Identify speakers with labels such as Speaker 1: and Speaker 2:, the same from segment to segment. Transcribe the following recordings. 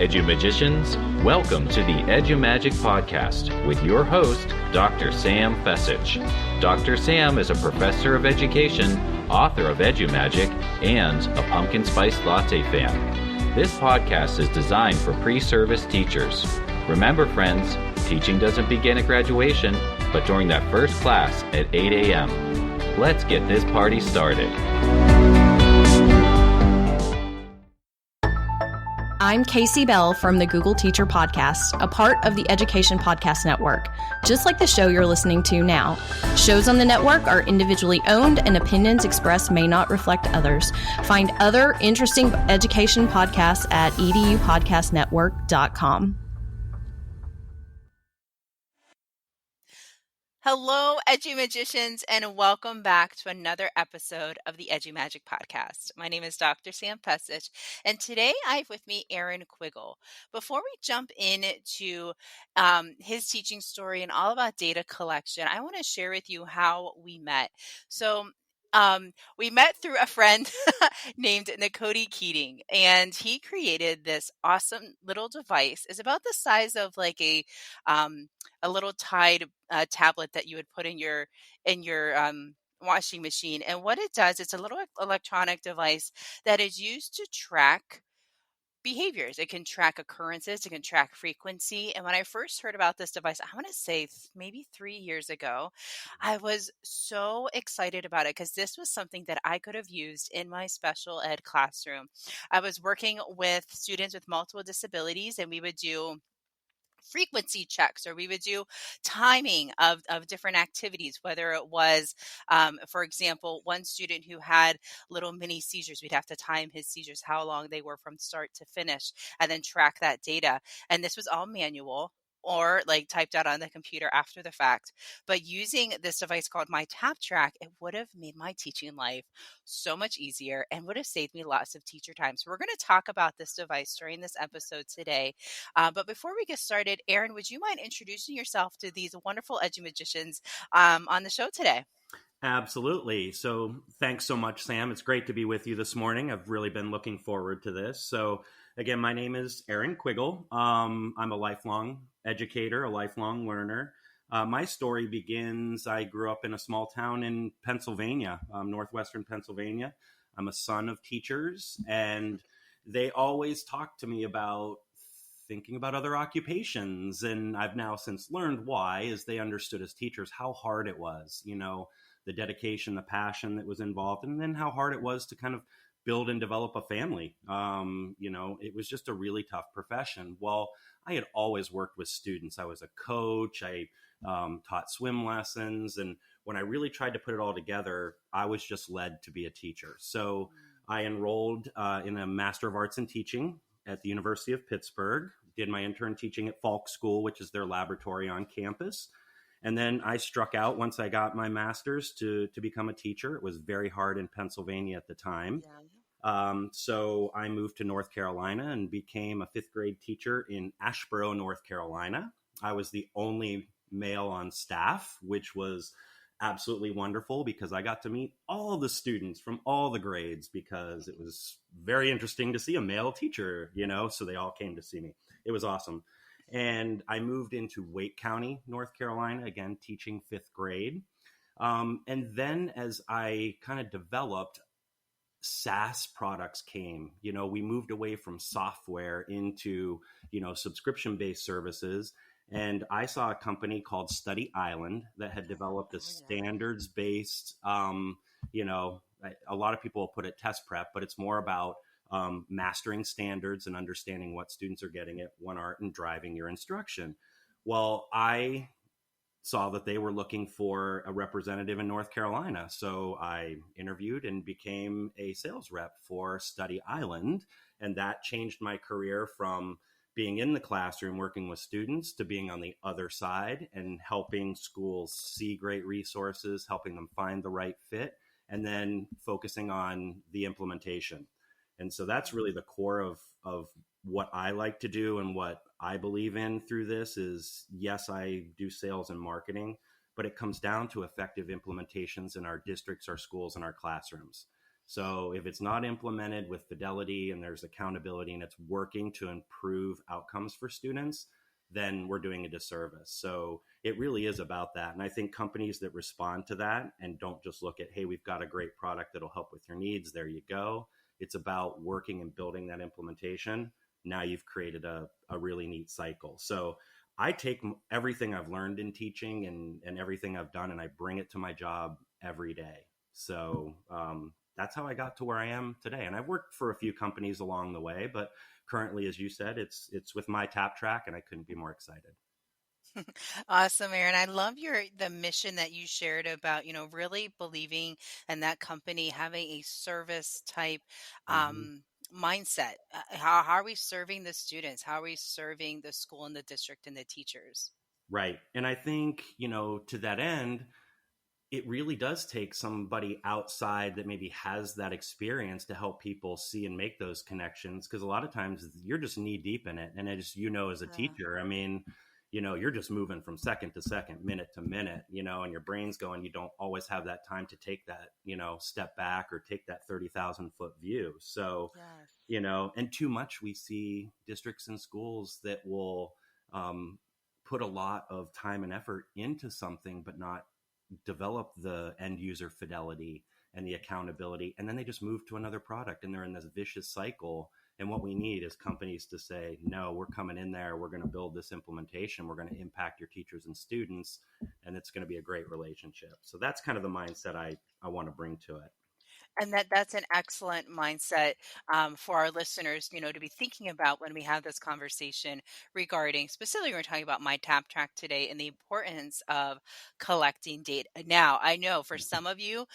Speaker 1: Edu-Magicians, welcome to the Edu-Magic Podcast with your host, Dr. Sam Fessich. Dr. Sam is a professor of education, author of Edu-Magic, and a pumpkin spice latte fan. This podcast is designed for pre-service teachers. Remember, friends, teaching doesn't begin at graduation, but during that first class at 8 a.m. Let's get this party started.
Speaker 2: I'm Casey Bell from the Google Teacher Podcast, a part of the Education Podcast Network, just like the show you're listening to now. Shows on the network are individually owned and opinions expressed may not reflect others. Find other interesting education podcasts at edupodcastnetwork.com.
Speaker 3: Hello, Edu-Magicians, and welcome back to another episode of the Edu-Magic Podcast. My name is Dr. Sam Fessich, and today I have with me Erin Quiggle. Before we jump into his teaching story and all about data collection, I want to share with you how we met. So we met through a friend named Nakoti Keating, and he created this awesome little device. It's about the size of like a little Tide tablet that you would put in your washing machine. And what it does, it's a little electronic device that is used to track behaviors. It can track occurrences, it can track frequency. And when I first heard about this device, I want to say maybe 3 years ago, I was so excited about it because this was something that I could have used in my special ed classroom. I was working with students with multiple disabilities, and we would do frequency checks, or we would do timing of different activities, whether it was, for example, one student who had little mini seizures, we'd have to time his seizures, how long they were from start to finish, and then track that data. And this was all manual or like typed out on the computer after the fact. But using this device called My Tap Track, it would have made my teaching life so much easier and would have saved me lots of teacher time. So we're going to talk about this device during this episode today. But before we get started, Erin, would you mind introducing yourself to these wonderful Edu-Magicians on the show today?
Speaker 4: Absolutely. So thanks so much, Sam. It's great to be with you this morning. I've really been looking forward to this. So again, my name is Erin Quiggle. I'm a lifelong educator, a lifelong learner. My story begins, I grew up in a small town in Pennsylvania, northwestern Pennsylvania. I'm a son of teachers, and they always talked to me about thinking about other occupations. And I've now since learned why, as they understood as teachers how hard it was, the dedication, the passion that was involved, and then how hard it was to kind of build and develop a family. It was just a really tough profession. Well, I had always worked with students. I was a coach. I taught swim lessons. And when I really tried to put it all together, I was just led to be a teacher. So I enrolled in a Master of Arts in Teaching at the University of Pittsburgh, did my intern teaching at Falk School, which is their laboratory on campus. And then I struck out once I got my master's to become a teacher. It was very hard in Pennsylvania at the time. Yeah. So I moved to North Carolina and became a fifth grade teacher in Asheboro, North Carolina. I was the only male on staff, which was absolutely wonderful because I got to meet all the students from all the grades because it was very interesting to see a male teacher, so they all came to see me. It was awesome. And I moved into Wake County, North Carolina, again, teaching fifth grade. And then as I kind of developed, SaaS products came. We moved away from software into, subscription-based services. And I saw a company called Study Island that had developed a standards-based, a lot of people will put it test prep, but it's more about mastering standards and understanding what students are getting at one art and driving your instruction. Well, I saw that they were looking for a representative in North Carolina. So I interviewed and became a sales rep for Study Island. And that changed my career from being in the classroom working with students to being on the other side and helping schools see great resources, helping them find the right fit, and then focusing on the implementation. And so that's really the core of what I like to do and what I believe in through this is, yes, I do sales and marketing, but it comes down to effective implementations in our districts, our schools, and our classrooms. So if it's not implemented with fidelity and there's accountability and it's working to improve outcomes for students, then we're doing a disservice. So it really is about that. And I think companies that respond to that and don't just look at, hey, we've got a great product that'll help with your needs, there you go. It's about working and building that implementation. Now you've created a really neat cycle. So I take everything I've learned in teaching and everything I've done, and I bring it to my job every day. So that's how I got to where I am today. And I've worked for a few companies along the way, but currently, as you said, it's with My Tap Track, and I couldn't be more excited.
Speaker 3: Awesome, Erin. I love the mission that you shared about, really believing in that company having a service type
Speaker 4: Mm-hmm.
Speaker 3: mindset. How are we serving the students? How are we serving the school and the district and the teachers?
Speaker 4: Right. And I think, to that end, it really does take somebody outside that maybe has that experience to help people see and make those connections. Because a lot of times you're just knee deep in it. And as as a
Speaker 3: Yeah.
Speaker 4: teacher, I mean, you're just moving from second to second, minute to minute, and your brain's going, you don't always have that time to take that, step back or take that 30,000-foot view. So,
Speaker 3: Yes.
Speaker 4: and too much we see districts and schools that will put a lot of time and effort into something, but not develop the end user fidelity and the accountability, and then they just move to another product and they're in this vicious cycle. And what we need is companies to say, no, we're coming in there, we're going to build this implementation, we're going to impact your teachers and students, and it's going to be a great relationship. So that's kind of the mindset I want to bring to it.
Speaker 3: And that's an excellent mindset for our listeners, to be thinking about when we have this conversation regarding, specifically, we're talking about My Tap Track today and the importance of collecting data. Now, I know for some of you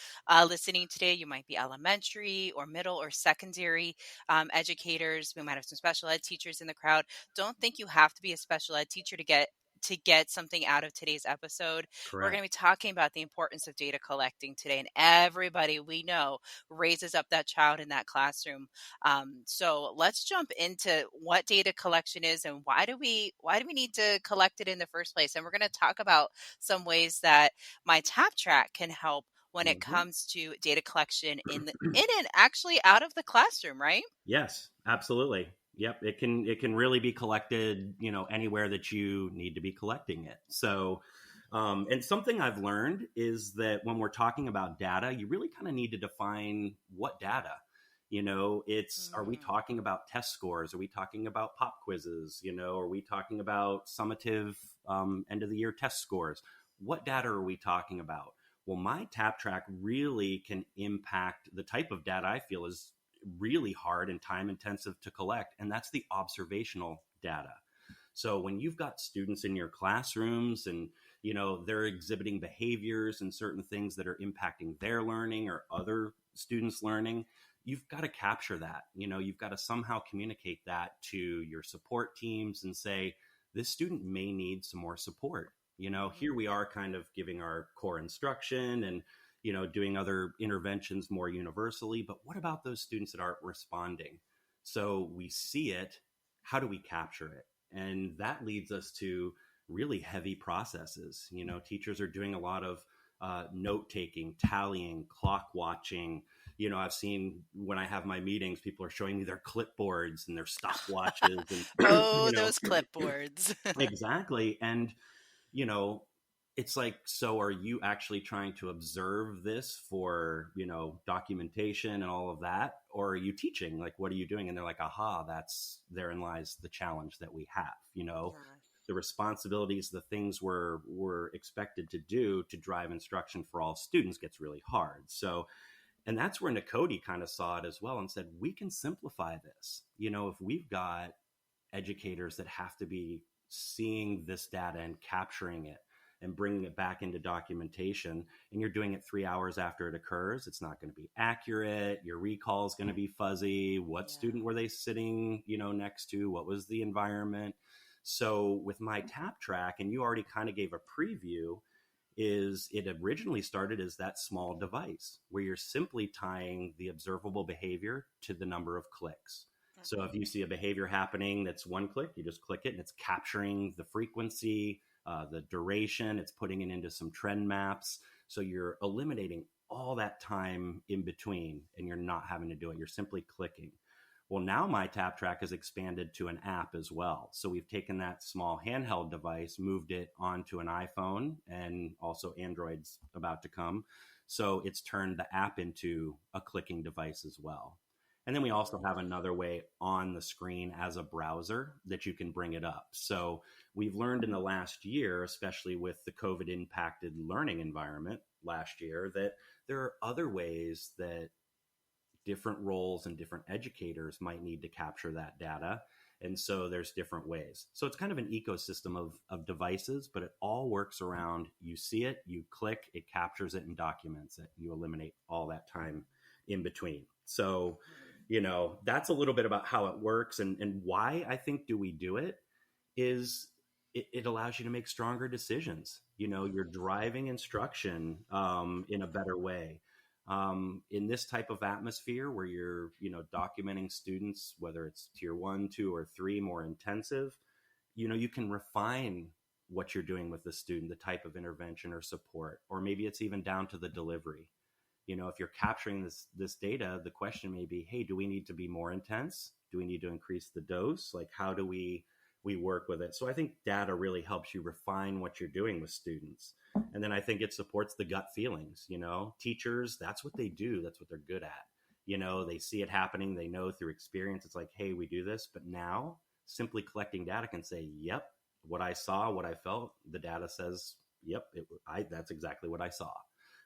Speaker 3: listening today, you might be elementary or middle or secondary educators. We might have some special ed teachers in the crowd. Don't think you have to be a special ed teacher to get something out of today's episode. We're going to
Speaker 4: Correct.
Speaker 3: be talking about the importance of data collecting today, and everybody we know raises up that child in that classroom. So let's jump into what data collection is and why do we need to collect it in the first place. And we're going to talk about some ways that My Tap Track can help when it
Speaker 4: Mm-hmm.
Speaker 3: comes to data collection in and actually out of the classroom, right?
Speaker 4: Yes, absolutely. Yep, it can really be collected, anywhere that you need to be collecting it. So, and something I've learned is that when we're talking about data, you really kind of need to define what data. Are we
Speaker 3: Mm,
Speaker 4: talking about test scores? Are we talking about pop quizzes? Are we talking about summative end of the year test scores? What data are we talking about? Well, My Tap Track really can impact the type of data I feel is really hard and time intensive to collect, and that's the observational data. So when you've got students in your classrooms and they're exhibiting behaviors and certain things that are impacting their learning or other students learning, you've got to capture that. You've got to somehow communicate that to your support teams and say, this student may need some more support. Here we are kind of giving our core instruction and doing other interventions more universally. But what about those students that aren't responding? So we see it. How do we capture it? And that leads us to really heavy processes. Teachers are doing a lot of note taking, tallying, clock watching. I've seen when I have my meetings, people are showing me their clipboards and their stopwatches and,
Speaker 3: Oh, those clipboards.
Speaker 4: exactly. And you know, it's like, so are you actually trying to observe this for, documentation and all of that? Or are you teaching? Like, what are you doing? And they're like, aha, therein lies the challenge that we have,
Speaker 3: Yes.
Speaker 4: the responsibilities, the things we're expected to do to drive instruction for all students gets really hard. So, and that's where Nakoti kind of saw it as well and said, we can simplify this. If we've got educators that have to be seeing this data and capturing it and bringing it back into documentation, and you're doing it 3 hours after it occurs, it's not going to be accurate. Your recall is going to be fuzzy. What
Speaker 3: Yeah.
Speaker 4: student were they sitting, next to? What was the environment? So with My Tap Track, and you already kind of gave a preview, is it originally started as that small device where you're simply tying the observable behavior to the number of clicks. So if you see a behavior happening that's one click, you just click it and it's capturing the frequency, the duration, it's putting it into some trend maps. So you're eliminating all that time in between, and you're not having to do it. You're simply clicking. Well, now My Tap Track has expanded to an app as well. So we've taken that small handheld device, moved it onto an iPhone, and also Android's about to come. So it's turned the app into a clicking device as well. And then we also have another way on the screen as a browser that you can bring it up. So we've learned in the last year, especially with the COVID impacted learning environment last year, that there are other ways that different roles and different educators might need to capture that data. And so there's different ways. So it's kind of an ecosystem of devices, but it all works around you see it, you click, it captures it and documents it. You eliminate all that time in between. So, that's a little bit about how it works and why I think do we do it is it allows you to make stronger decisions. You're driving instruction in a better way. In this type of atmosphere where you're, documenting students, whether it's tier 1, 2, or 3, more intensive, you can refine what you're doing with the student, the type of intervention or support, or maybe it's even down to the delivery. If you're capturing this data, the question may be, hey, do we need to be more intense? Do we need to increase the dose? Like, how do we work with it? So I think data really helps you refine what you're doing with students. And then I think it supports the gut feelings. Teachers, that's what they do. That's what they're good at. They see it happening. They know through experience. It's like, hey, we do this. But now simply collecting data can say, yep, what I saw, what I felt, the data says, yep, that's exactly what I saw.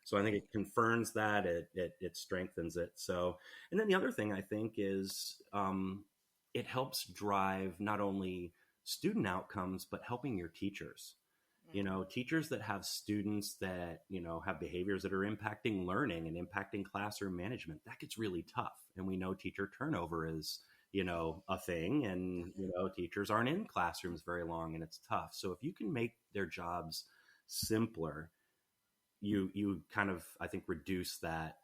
Speaker 4: So I think it confirms that, it strengthens it. So, and then the other thing I think is it helps drive not only student outcomes, but helping your teachers. Teachers that have students that, have behaviors that are impacting learning and impacting classroom management, that gets really tough. And we know teacher turnover is, a thing, and, teachers aren't in classrooms very long and it's tough. So if you can make their jobs simpler, you kind of, I think, reduce that,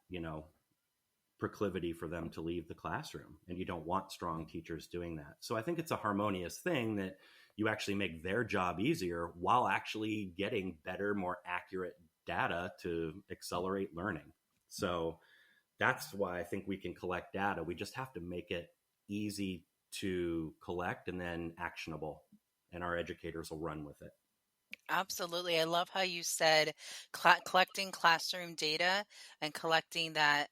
Speaker 4: proclivity for them to leave the classroom. And you don't want strong teachers doing that. So I think it's a harmonious thing that you actually make their job easier while actually getting better, more accurate data to accelerate learning. So that's why I think we can collect data. We just have to make it easy to collect and then actionable, and our educators will run with it.
Speaker 3: Absolutely. I love how you said collecting classroom data and collecting that,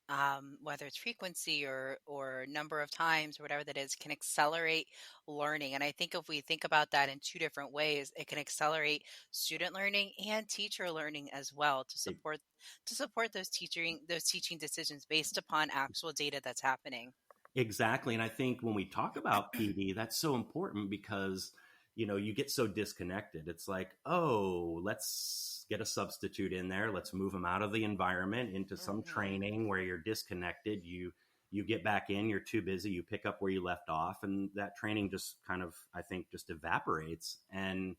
Speaker 3: whether it's frequency or number of times or whatever that is, can accelerate learning. And I think if we think about that in two different ways, it can accelerate student learning and teacher learning as well to support those teaching decisions based upon actual data that's happening.
Speaker 4: Exactly. And I think when we talk about PD, that's so important because, you get so disconnected. It's like, oh, let's get a substitute in there. Let's move them out of the environment into some training where you're disconnected. You get back in, you're too busy, you pick up where you left off, and that training just kind of, I think, just evaporates. And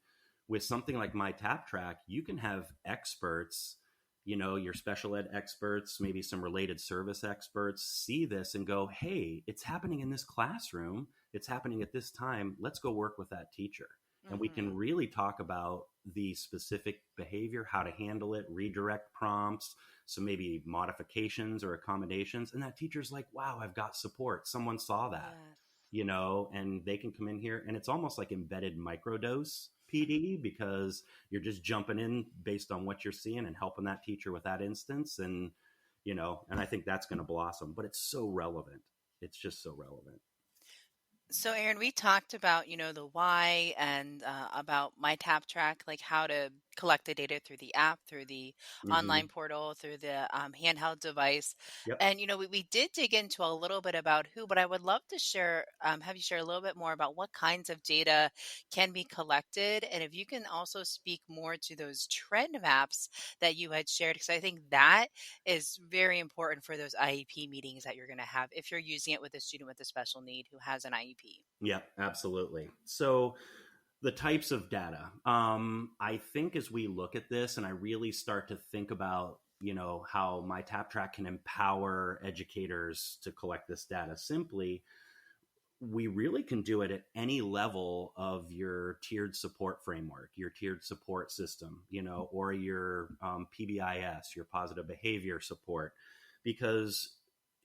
Speaker 4: with something like My Tap Track, you can have experts, your special ed experts, maybe some related service experts, see this and go, hey, it's happening in this classroom. It's happening at this time. Let's go work with that teacher. And we can really talk about the specific behavior, how to handle it, redirect prompts, so maybe modifications or accommodations. And that teacher's like, wow, I've got support. Someone saw that, and they can come in here. And it's almost like embedded microdose PD, because you're just jumping in based on what you're seeing and helping that teacher with that instance. And, and I think that's going to blossom, but it's so relevant. It's just so relevant.
Speaker 3: So, Erin, we talked about, the why and about My Tap Track, like how to collect the data through the app, through the online portal, through the handheld device.
Speaker 4: Yep.
Speaker 3: And, we did dig into a little bit about who, but I would love to have you share a little bit more about what kinds of data can be collected. And if you can also speak more to those trend maps that you had shared, because I think that is very important for those IEP meetings that you're going to have if you're using it with a student with a special need who has an IEP.
Speaker 4: Yeah, absolutely. So the types of data, I think as we look at this and I really start to think about, how My Tap Track can empower educators to collect this data simply, we really can do it at any level of your tiered support framework, your tiered support system, or your PBIS, your positive behavior support, because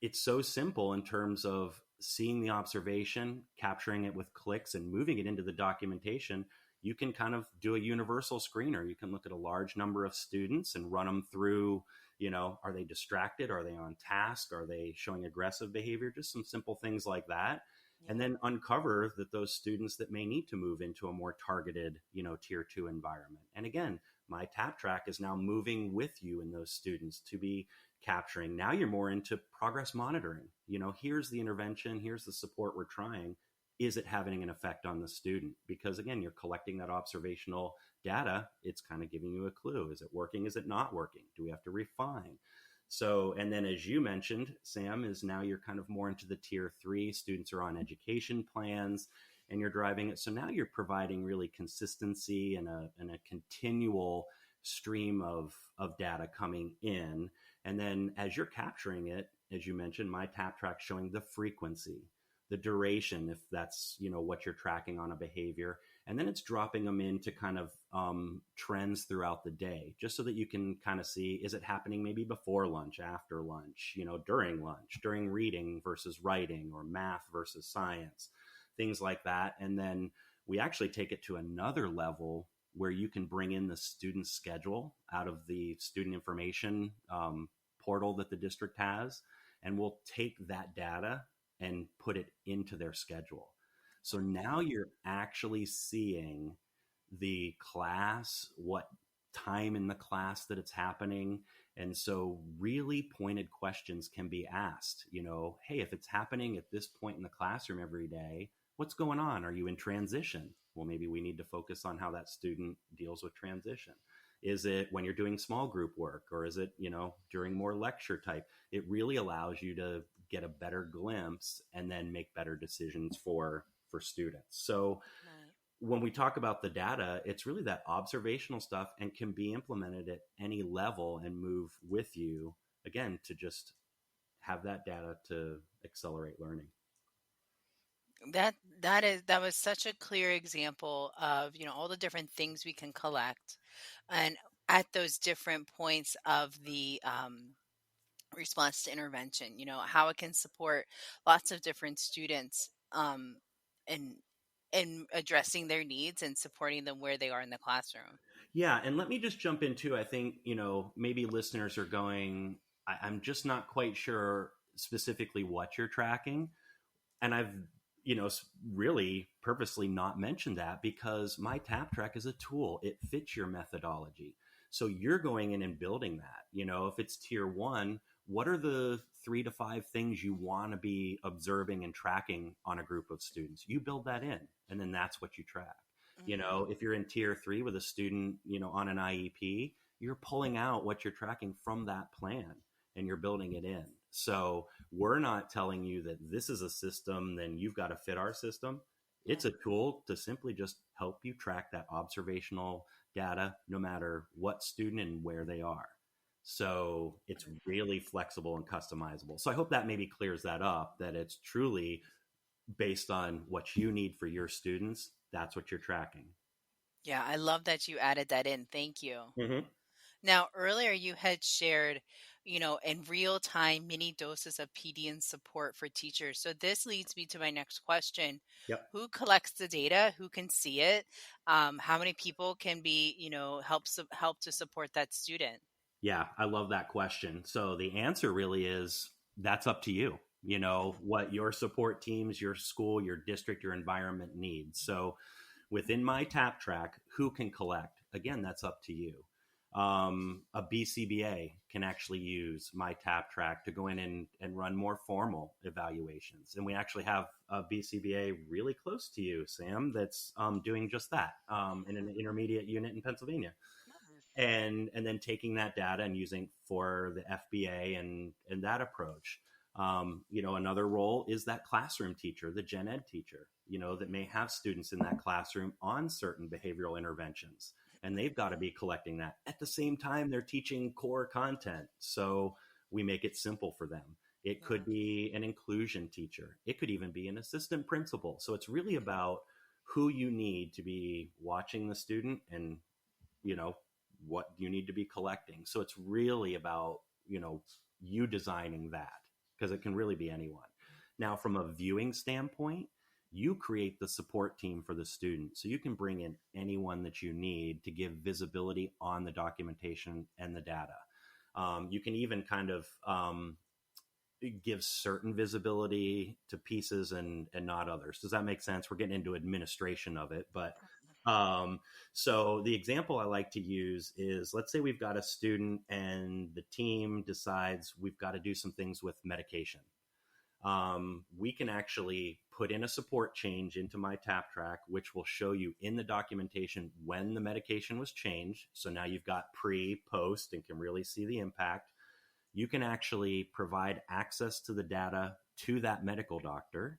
Speaker 4: it's so simple in terms of seeing the observation, capturing it with clicks, and moving it into the documentation. You can kind of do a universal screener. You can look at a large number of students and run them through, are they distracted? Are they on task? Are they showing aggressive behavior? Just some simple things like that. And then uncover that those students that may need to move into a more targeted, tier 2 environment. And again, My Tap Track is now moving with you and those students to be capturing. Now you're more into progress monitoring. Here's the intervention, here's the support we're trying. Is it having an effect on the student? Because again, you're collecting that observational data. It's kind of giving you a clue. Is it working? Is it not working? Do we have to refine? So, and then as you mentioned, Sam, is now you're kind of more into the tier 3. Students are on education plans and you're driving it. So now you're providing really consistency and a continual stream of data coming in. And then as you're capturing it, as you mentioned, My Tap Track showing the frequency, the duration, if that's, what you're tracking on a behavior. And then it's dropping them into kind of trends throughout the day, just so that you can kind of see, is it happening maybe before lunch, after lunch, during lunch, during reading versus writing, or math versus science, things like that. And then we actually take it to another level where you can bring in the student schedule out of the student information portal that the district has. And we'll take that data and put it into their schedule. So now you're actually seeing the class, what time in the class that it's happening. And so really pointed questions can be asked, hey, if it's happening at this point in the classroom every day, what's going on? Are you in transition? Well, maybe we need to focus on how that student deals with transition. Is it when you're doing small group work, or is it, during more lecture type? It really allows you to get a better glimpse and then make better decisions for students. So when we talk about the data, it's really that observational stuff and can be implemented at any level and move with you, again, to just have that data to accelerate learning.
Speaker 3: That was such a clear example of, all the different things we can collect, and at those different points of the response to intervention, how it can support lots of different students in addressing their needs and supporting them where they are in the classroom.
Speaker 4: Yeah. And let me just jump into, I think, maybe listeners are going, I'm just not quite sure specifically what you're tracking. And I've, really purposely not mentioned that, because My Tap Track is a tool. It fits your methodology. So you're going in and building that. If it's tier 1, what are the 3 to 5 things you want to be observing and tracking on a group of students? You build that in, and then that's what you track. If you're in tier 3 with a student, on an IEP, you're pulling out what you're tracking from that plan and you're building it in. So we're not telling you that this is a system, then you've got to fit our system. It's a tool to simply just help you track that observational data, no matter what student and where they are. So it's really flexible and customizable. So I hope that maybe clears that up, that it's truly based on what you need for your students. That's what you're tracking.
Speaker 3: Yeah, I love that you added that in. Thank you.
Speaker 4: Mm-hmm.
Speaker 3: Now, earlier you had shared, in real time, mini doses of PD and support for teachers. So this leads me to my next question.
Speaker 4: Yep.
Speaker 3: Who collects the data? Who can see it? How many people can be, help to support that student?
Speaker 4: Yeah, I love that question. So the answer really is, that's up to you. What your support teams, your school, your district, your environment needs. So within My Tap Track, who can collect? Again, that's up to you. A BCBA can actually use My Tap Track to go in and run more formal evaluations. And we actually have a BCBA really close to you, Sam, that's doing just that in an intermediate unit in Pennsylvania. And then taking that data and using for the FBA and that approach. Another role is that classroom teacher, the gen ed teacher, that may have students in that classroom on certain behavioral interventions. And they've got to be collecting that. At the same time, they're teaching core content. So we make it simple for them. It could be an inclusion teacher. It could even be an assistant principal. So it's really about who you need to be watching the student and, you know, what you need to be collecting. So it's really about, you designing that, because it can really be anyone. Now, from a viewing standpoint, you create the support team for the student. So you can bring in anyone that you need to give visibility on the documentation and the data. You can even kind of give certain visibility to pieces and not others. Does that make sense? We're getting into administration of it, but so the example I like to use is, let's say we've got a student and the team decides we've got to do some things with medication. We can actually put in a support change into My Tap Track, which will show you in the documentation when the medication was changed. So now you've got pre, post, and can really see the impact. You can actually provide access to the data to that medical doctor.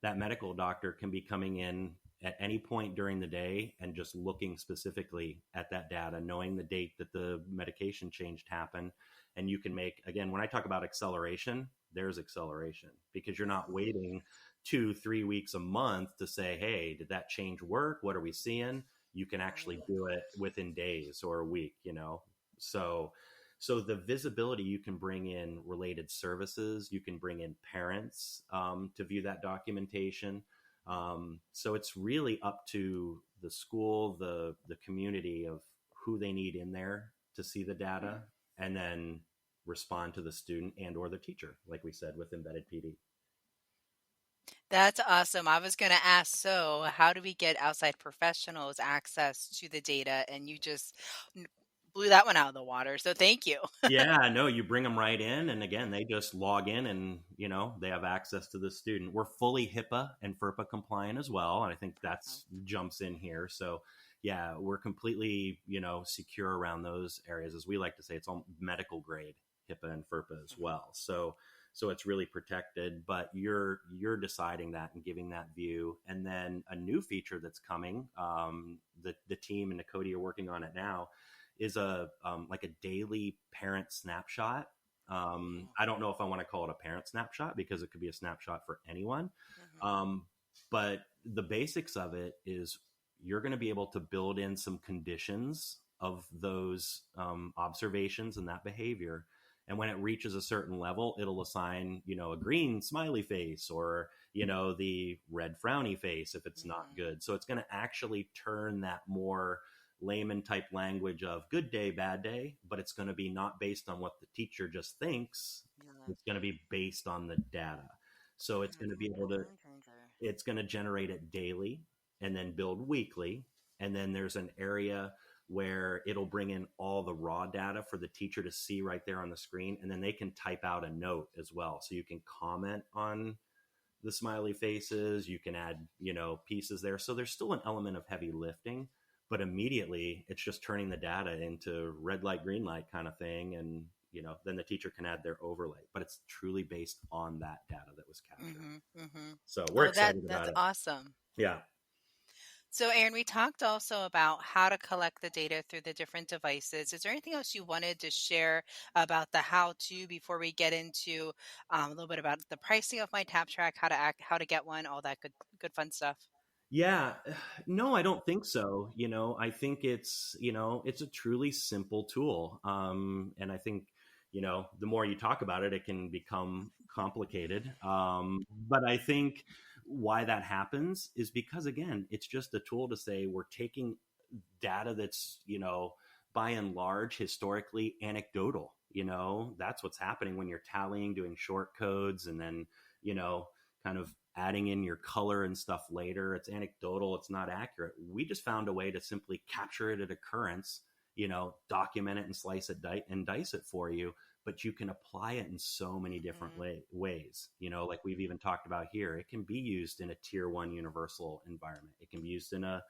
Speaker 4: That medical doctor can be coming in at any point during the day and just looking specifically at that data, knowing the date that the medication change happened. And you can make, again, when I talk about acceleration, there's acceleration, because you're not waiting 2-3 weeks a month to say, hey, did that change work? What are we seeing? You can actually do it within days or a week, So the visibility, you can bring in related services, you can bring in parents to view that documentation. So it's really up to the school, the community, of who they need in there to see the data, and then respond to the student and or the teacher, like we said, with embedded PD.
Speaker 3: That's awesome. I was going to ask, so how do we get outside professionals access to the data? And you just blew that one out of the water. So thank you.
Speaker 4: Yeah, no, you bring them right in. And again, they just log in and, they have access to the student. We're fully HIPAA and FERPA compliant as well. And I think that's jumps in here. So yeah, we're completely, secure around those areas. As we like to say, it's all medical grade HIPAA and FERPA as well. So it's really protected, but you're deciding that and giving that view. And then a new feature that's coming, the team and Cody are working on it now, is a like a daily parent snapshot. I don't know if I want to call it a parent snapshot, because it could be a snapshot for anyone. But the basics of it is, you're going to be able to build in some conditions of those observations and that behavior. And when it reaches a certain level, it'll assign, a green smiley face, or, the red frowny face if it's not good. So it's going to actually turn that more layman type language of good day, bad day, but it's going to be not based on what the teacher just thinks. It's going to be based on the data. So it's going to be it's going to generate it daily and then build weekly. And then there's an area where it'll bring in all the raw data for the teacher to see right there on the screen. And then they can type out a note as well. So you can comment on the smiley faces, you can add, pieces there. So there's still an element of heavy lifting, but immediately it's just turning the data into red light, green light kind of thing. And, then the teacher can add their overlay, but it's truly based on that data that was captured. So we're excited about it.
Speaker 3: That's awesome.
Speaker 4: Yeah.
Speaker 3: So, Erin, we talked also about how to collect the data through the different devices. Is there anything else you wanted to share about the how-to before we get into a little bit about the pricing of My Tap Track, how to get one, all that good fun stuff?
Speaker 4: Yeah, no, I don't think so. I think it's a truly simple tool. And I think, the more you talk about it, it can become complicated. But I think why that happens is because, again, it's just a tool to say we're taking data that's, by and large, historically anecdotal. That's what's happening when you're tallying, doing short codes, and then, kind of adding in your color and stuff later. It's anecdotal. It's not accurate. We just found a way to simply capture it at occurrence, document it and slice it and dice it for you. But you can apply it in so many different ways. Like we've even talked about here, it can be used in a tier 1 universal environment. It can be used in a,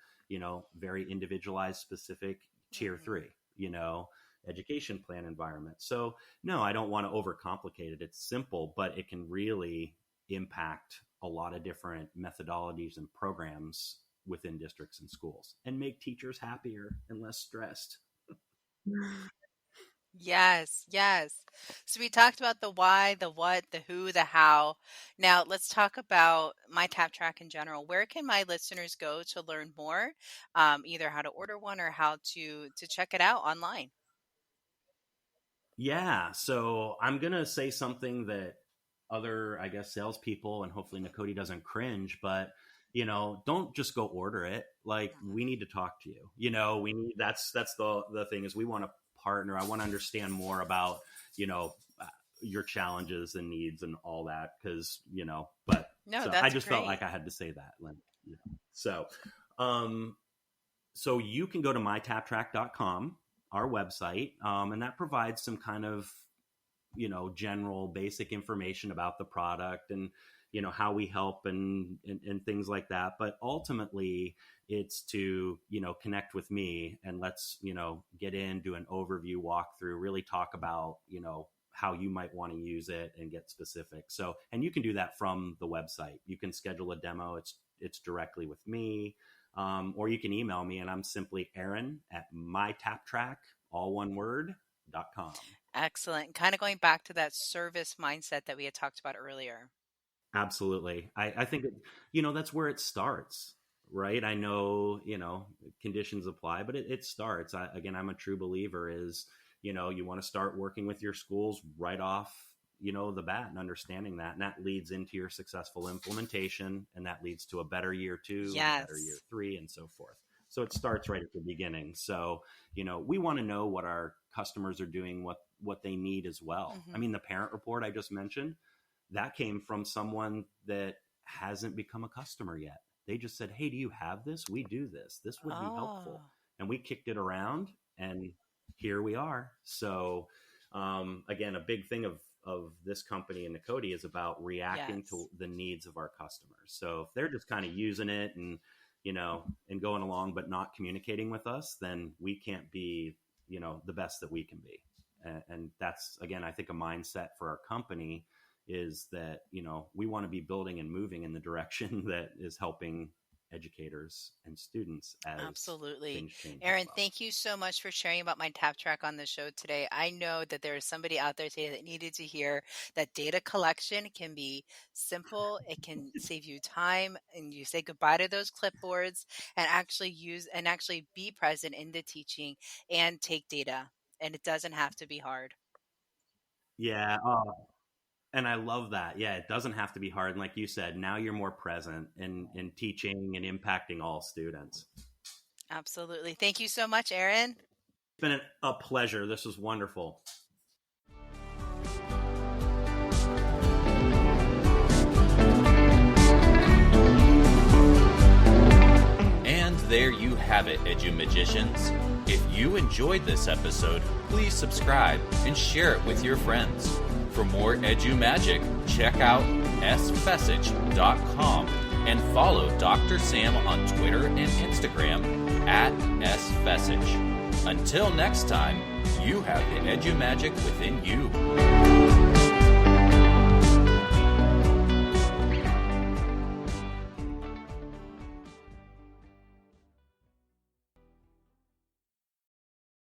Speaker 4: very individualized, specific tier 3, education plan environment. So no, I don't want to overcomplicate it. It's simple, but it can really impact a lot of different methodologies and programs within districts and schools, and make teachers happier and less stressed.
Speaker 3: Yes, yes. So we talked about the why, the what, the who, the how. Now let's talk about My Tap Track in general. Where can my listeners go to learn more, either how to order one or how to check it out online?
Speaker 4: Yeah, so I'm gonna say something that other, I guess, salespeople and hopefully Nakoti doesn't cringe, but don't just go order it. Like,
Speaker 3: Mhm.
Speaker 4: we need to talk to you. We need that's the thing is we want to partner. I want to understand more about you know uh, your challenges and needs and all that because But
Speaker 3: No,
Speaker 4: so I
Speaker 3: that's
Speaker 4: just felt
Speaker 3: great.
Speaker 4: like I had to say that, Lynn. So, um, so you can go to mytaptrack.com, our website, and that provides some kind of general basic information about the product and how we help and things like that. But ultimately it's to connect with me and let's get in, do an overview walkthrough, really talk about how you might want to use it and get specific. So, and you can do that from the website. You can schedule a demo. It's directly with me, or you can email me, and I'm simply Erin at mytaptrack, all one word, .com.
Speaker 3: Excellent. Kind of going back to that service mindset that we had talked about earlier.
Speaker 4: Absolutely. I think, that's where it starts, right? I know, conditions apply, but it starts. Again, I'm a true believer is, you want to start working with your schools right off, the bat and understanding that. And that leads into your successful implementation. And that leads to a better year 2 and a better year
Speaker 3: Yes.
Speaker 4: 3 and so forth. So it starts right at the beginning. So, we want to know what our customers are doing, what they need as well. I
Speaker 3: Hmm.
Speaker 4: mean, the parent report I just mentioned, that came from someone that hasn't become a customer yet. They just said, "Hey, do you have this? We do this. This would be
Speaker 3: Oh,
Speaker 4: helpful." And we kicked it around, and here we are. So, again, a big thing of this company and Nakoti is about reacting
Speaker 3: yes.
Speaker 4: to the needs of our customers. So if they're just kind of using it and and going along but not communicating with us, then we can't be the best that we can be. And that's, again, I think a mindset for our company is that we want to be building and moving in the direction that is helping educators and students as
Speaker 3: Absolutely.
Speaker 4: things change as
Speaker 3: Erin,
Speaker 4: well.
Speaker 3: thank you so much for sharing about My Tap Track on the show today. I know that there is somebody out there today that needed to hear that data collection can be simple. It can save you time and you say goodbye to those clipboards and actually be present in the teaching and take data. And it doesn't have to be hard.
Speaker 4: Yeah, and I love that. Yeah, it doesn't have to be hard. And like you said, now you're more present in teaching and impacting all students.
Speaker 3: Absolutely. Thank you so much, Erin.
Speaker 4: It's been a pleasure. This was wonderful.
Speaker 1: And there you have it, Edu-Magicians. If you enjoyed this episode, please subscribe and share it with your friends. For more Edu-Magic, check out sfessage.com and follow Dr. Sam on Twitter and Instagram at sfessage. Until next time, you have the Edu-Magic within you.